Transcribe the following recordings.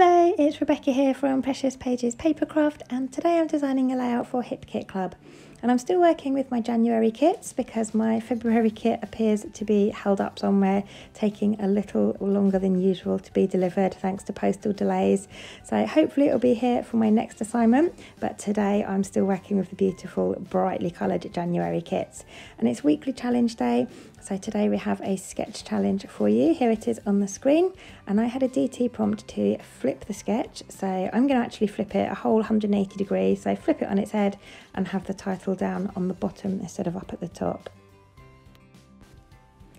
Hello, it's Rebecca here from Precious Pages Papercraft, and today I'm designing a layout for Hip Kit Club. And I'm still working with my January kits because my February kit appears to be held up somewhere, taking a little longer than usual to be delivered thanks to postal delays. So hopefully it'll be here for my next assignment, but today I'm still working with the beautiful brightly coloured January kits. And it's weekly challenge day, so today we have a sketch challenge for you. Here it is on the screen, and I had a DT prompt to flip the sketch, so I'm going to actually flip it a whole 180 degrees, so flip it on its head and have the title down on the bottom instead of up at the top.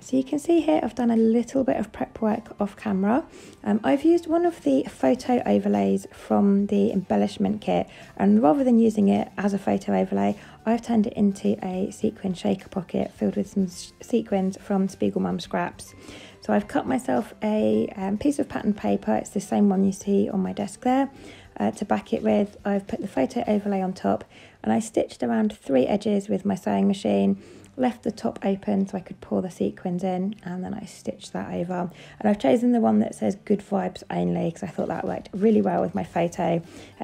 So you can see here I've done a little bit of prep work off camera. I've used one of the photo overlays from the embellishment kit, and rather than using it as a photo overlay, I've turned it into a sequin shaker pocket filled with some sequins from Spiegelmum scraps. So I've cut myself a piece of pattern paper, it's the same one you see on my desk there. To back it with, I've put the photo overlay on top, and I stitched around 3 edges with my sewing machine, left the top open so I could pour the sequins in, and then I stitched that over. And I've chosen the one that says good vibes only because I thought that worked really well with my photo,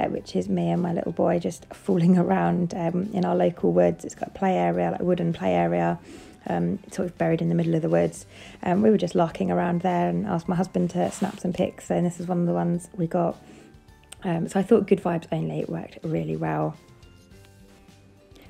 which is me and my little boy just fooling around in our local woods. It's got a play area, like a wooden play area, sort of buried in the middle of the woods. We were just larking around there and asked my husband to snap some pics, and this is one of the ones we got. So I thought good vibes only, it worked really well.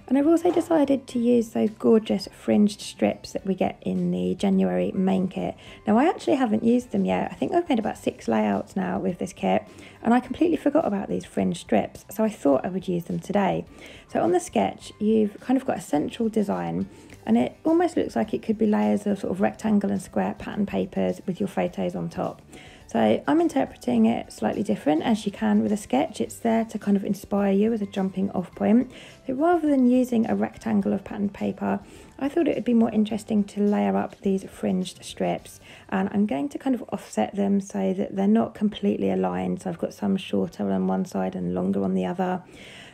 And I've also decided to use those gorgeous fringed strips that we get in the January main kit. Now I actually haven't used them yet. I think I've made about 6 layouts now with this kit, and I completely forgot about these fringed strips, so I thought I would use them today. So on the sketch you've kind of got a central design, and it almost looks like it could be layers of sort of rectangle and square pattern papers with your photos on top. So I'm interpreting it slightly different, as you can with a sketch. It's there to kind of inspire you as a jumping off point. So rather than using a rectangle of patterned paper, I thought it would be more interesting to layer up these fringed strips, and I'm going to kind of offset them so that they're not completely aligned. So I've got some shorter on one side and longer on the other.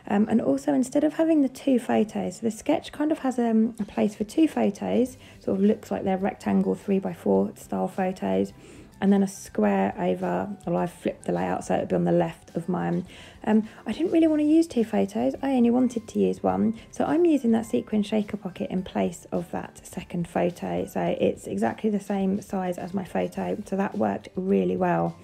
And also, instead of having the 2 photos, so the sketch kind of has a place for 2 photos, sort of looks like they're rectangle 3x4 style photos, and then a square over. Well, I've flipped the layout so it would be on the left of mine. I didn't really want to use 2 photos, I only wanted to use 1, so I'm using that sequin shaker pocket in place of that second photo. So it's exactly the same size as my photo, so that worked really well.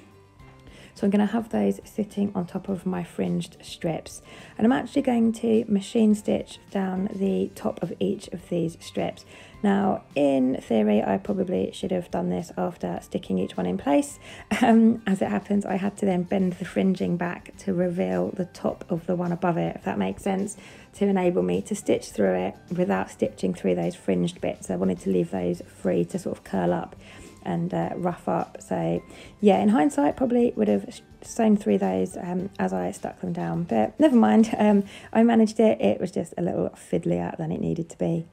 So I'm going to have those sitting on top of my fringed strips, and I'm actually going to machine stitch down the top of each of these strips. Now in theory I probably should have done this after sticking each one in place. As it happens, I had to then bend the fringing back to reveal the top of the one above it, if that makes sense, to enable me to stitch through it without stitching through those fringed bits. I wanted to leave those free to sort of curl up and rough up. So yeah, in hindsight probably would have sewn through those as I stuck them down, but never mind. I managed it. It was just a little fiddlier than it needed to be.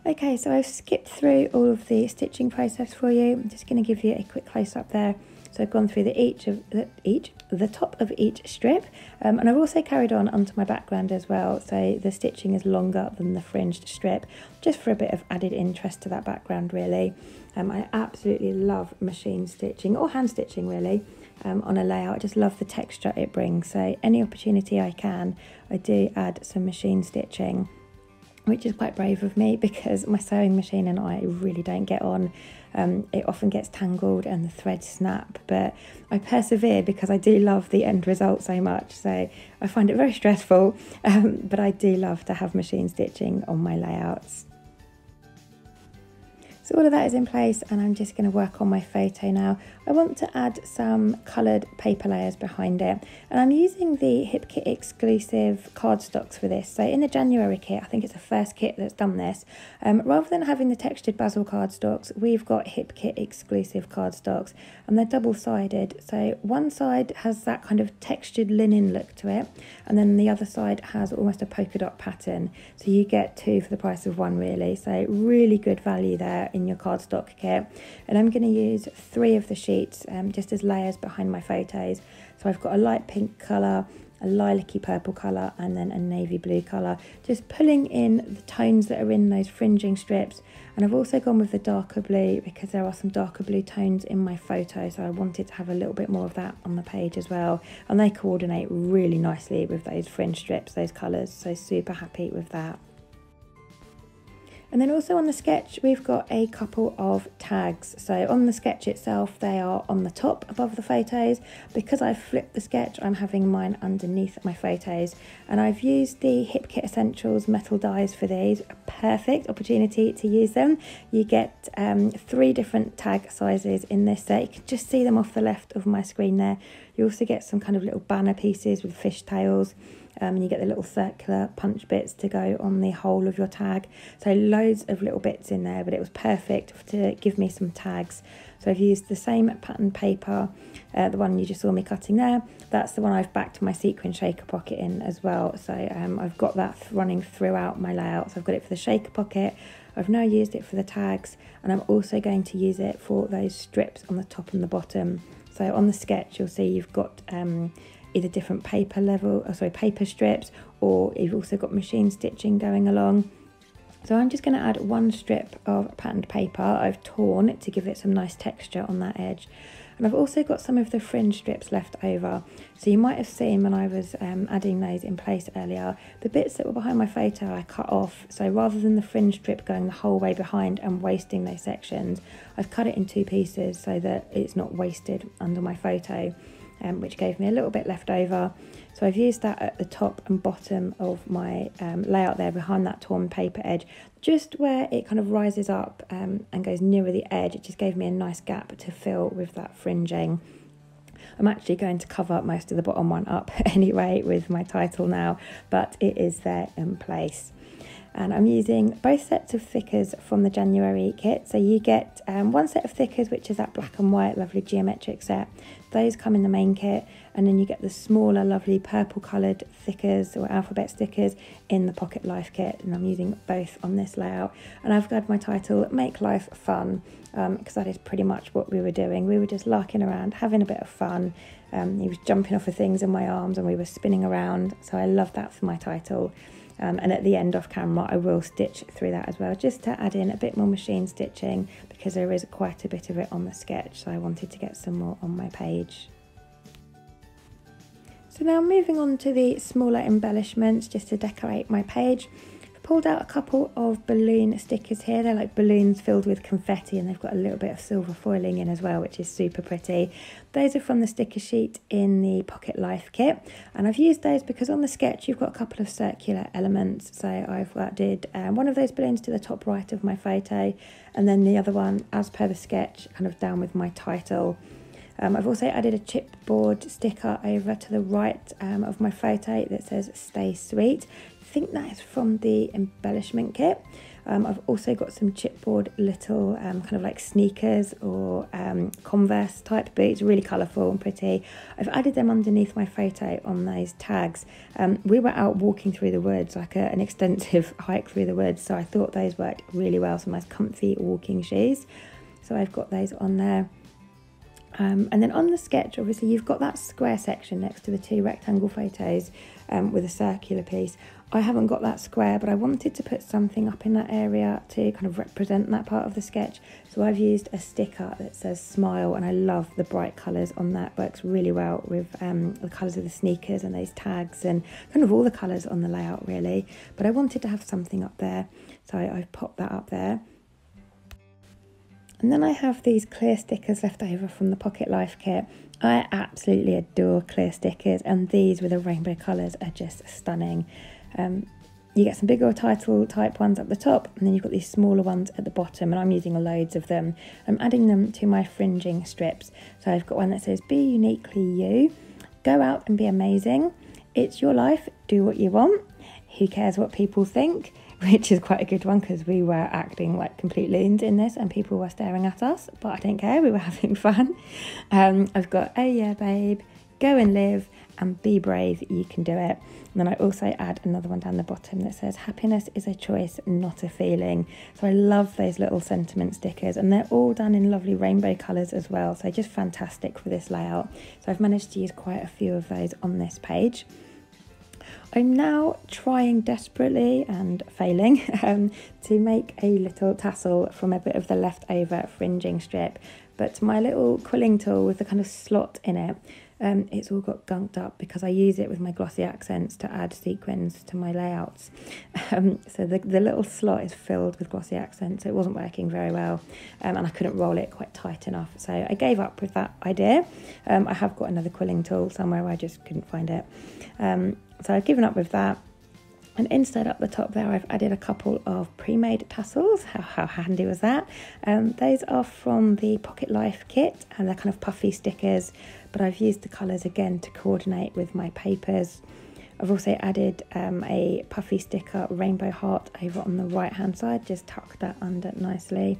Okay, so I've skipped through all of the stitching process for you. I'm just going to give you a quick close up there. So I've gone through the top of each strip, and I've also carried on onto my background as well, so the stitching is longer than the fringed strip, just for a bit of added interest to that background really. I absolutely love machine stitching, or hand stitching really, on a layout. I just love the texture it brings, so any opportunity I can, I do add some machine stitching, which is quite brave of me because my sewing machine and I really don't get on. It often gets tangled and the threads snap, but I persevere because I do love the end result so much. So I find it very stressful, but I do love to have machine stitching on my layouts. So all of that is in place, and I'm just going to work on my photo now. I want to add some coloured paper layers behind it, and I'm using the Hip Kit exclusive cardstocks for this. So in the January kit, I think it's the first kit that's done this, rather than having the textured basil cardstocks, we've got Hip Kit exclusive cardstocks, and they're double-sided. So one side has that kind of textured linen look to it, and then the other side has almost a polka dot pattern. So you get 2 for the price of 1 really, so really good value there in your cardstock kit. And I'm going to use 3 of the sheets just as layers behind my photos. So I've got a light pink colour, a lilac-y purple colour and then a navy blue colour, just pulling in the tones that are in those fringing strips. And I've also gone with the darker blue because there are some darker blue tones in my photo, so I wanted to have a little bit more of that on the page as well, and they coordinate really nicely with those fringe strips, those colours, so super happy with that. And then also on the sketch, we've got a couple of tags. So on the sketch itself, they are on the top above the photos. Because I've flipped the sketch, I'm having mine underneath my photos. And I've used the Hip Kit Essentials metal dies for these. A perfect opportunity to use them. You get 3 different tag sizes in this set. You can just see them off the left of my screen there. You also get some kind of little banner pieces with fishtails. And you get the little circular punch bits to go on the whole of your tag. So loads of little bits in there, but it was perfect to give me some tags. So I've used the same pattern paper, the one you just saw me cutting there. That's the one I've backed my sequin shaker pocket in as well. So I've got that running throughout my layout. So I've got it for the shaker pocket. I've now used it for the tags, and I'm also going to use it for those strips on the top and the bottom. So on the sketch, you'll see you've got either different paper strips, or you've also got machine stitching going along. So I'm just going to add 1 strip of patterned paper I've torn to give it some nice texture on that edge. And I've also got some of the fringe strips left over. So you might have seen when I was adding those in place earlier, the bits that were behind my photo I cut off. So rather than the fringe strip going the whole way behind and wasting those sections, I've cut it in 2 pieces so that it's not wasted under my photo. Which gave me a little bit left over. So I've used that at the top and bottom of my layout there behind that torn paper edge, just where it kind of rises up and goes nearer the edge. It just gave me a nice gap to fill with that fringing. I'm actually going to cover most of the bottom one up anyway with my title now, but it is there in place. And I'm using both sets of thickers from the January kit. So you get 1 set of thickers, which is that black and white lovely geometric set. Those come in the main kit, and then you get the smaller lovely purple coloured thickers or alphabet stickers in the Pocket Life kit, and I'm using both on this layout. And I've got my title Make Life Fun, because that is pretty much what we were doing. We were just larking around, having a bit of fun. He was jumping off of things in my arms and we were spinning around, so I love that for my title. And at the end off camera I will stitch through that as well, just to add in a bit more machine stitching, because there is quite a bit of it on the sketch, so I wanted to get some more on my page. So now moving on to the smaller embellishments, just to decorate my page. I've pulled out a couple of balloon stickers here. They're like balloons filled with confetti, and they've got a little bit of silver foiling in as well, which is super pretty. Those are from the sticker sheet in the Pocket Life kit, and I've used those because on the sketch you've got a couple of circular elements. So I've added one of those balloons to the top right of my photo, and then the other one, as per the sketch, kind of down with my title. I've also added a chipboard sticker over to the right of my photo that says Stay Sweet. I think that is from the Embellishment Kit. I've also got some chipboard little kind of like sneakers or Converse type boots, really colourful and pretty. I've added them underneath my photo on those tags. We were out walking through the woods, like an extensive hike through the woods, so I thought those worked really well, some nice comfy walking shoes. So I've got those on there. And then on the sketch, obviously you've got that square section next to the 2 rectangle photos with a circular piece. I haven't got that square, but I wanted to put something up in that area to kind of represent that part of the sketch. So I've used a sticker that says Smile, and I love the bright colours on that. Works really well with the colours of the sneakers and those tags and kind of all the colours on the layout really. But I wanted to have something up there, so I've popped that up there. And then I have these clear stickers left over from the Pocket Life kit. I absolutely adore clear stickers, and these with the rainbow colours are just stunning. You get some bigger title type ones at the top, and then you've got these smaller ones at the bottom, and I'm using loads of them. I'm adding them to my fringing strips. So I've got one that says Be Uniquely You, Go Out and Be Amazing, It's Your Life, Do What You Want, Who Cares What People Think, which is quite a good one because we were acting like complete loons in this and people were staring at us, but I don't care, we were having fun. I've got Oh Yeah Babe, Go and Live, and Be Brave, You Can Do It. And then I also add another one down the bottom that says Happiness is a choice, not a feeling. So I love those little sentiment stickers, and they're all done in lovely rainbow colours as well, so just fantastic for this layout. So I've managed to use quite a few of those on this page. I'm now trying desperately and failing to make a little tassel from a bit of the leftover fringing strip, but my little quilling tool with the kind of slot in it, it's all got gunked up because I use it with my glossy accents to add sequins to my layouts. So the little slot is filled with glossy accents, so it wasn't working very well, and I couldn't roll it quite tight enough, so I gave up with that idea. I have got another quilling tool somewhere, I just couldn't find it. So I've given up with that. And instead up the top there, I've added a couple of pre-made tassels. How handy was that? Those are from the Pocket Life kit, and they're kind of puffy stickers, but I've used the colours again to coordinate with my papers. I've also added a puffy sticker rainbow heart over on the right hand side, just tucked that under nicely,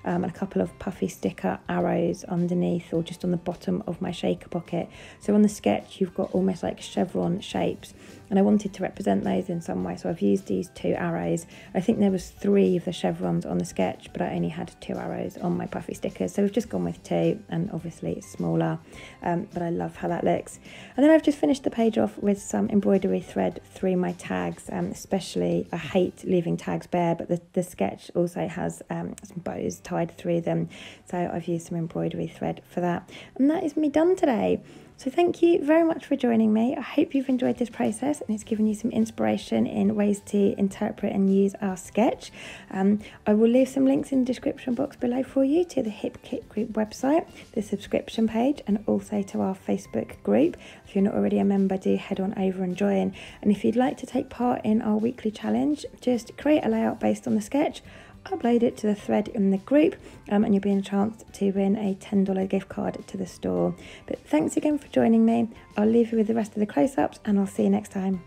and a couple of puffy sticker arrows underneath or just on the bottom of my shaker pocket. So on the sketch you've got almost like chevron shapes, and I wanted to represent those in some way, so I've used these 2 arrows. I think there was 3 of the chevrons on the sketch, but I only had 2 arrows on my puffy stickers, so we've just gone with 2, and obviously it's smaller, but I love how that looks. And then I've just finished the page off with some embroidery thread through my tags, especially I hate leaving tags bare, but the sketch also has some bows tied through them, so I've used some embroidery thread for that. And that is me done today. So thank you very much for joining me. I hope you've enjoyed this process and it's given you some inspiration in ways to interpret and use our sketch. I will leave some links in the description box below for you to the Hip Kit group website, the subscription page, and also to our Facebook group. If you're not already a member, do head on over and join. And if you'd like to take part in our weekly challenge, just create a layout based on the sketch, upload it to the thread in the group, and you'll be in a chance to win a $10 gift card to the store. But thanks again for joining me. I'll leave you with the rest of the close-ups, and I'll see you next time.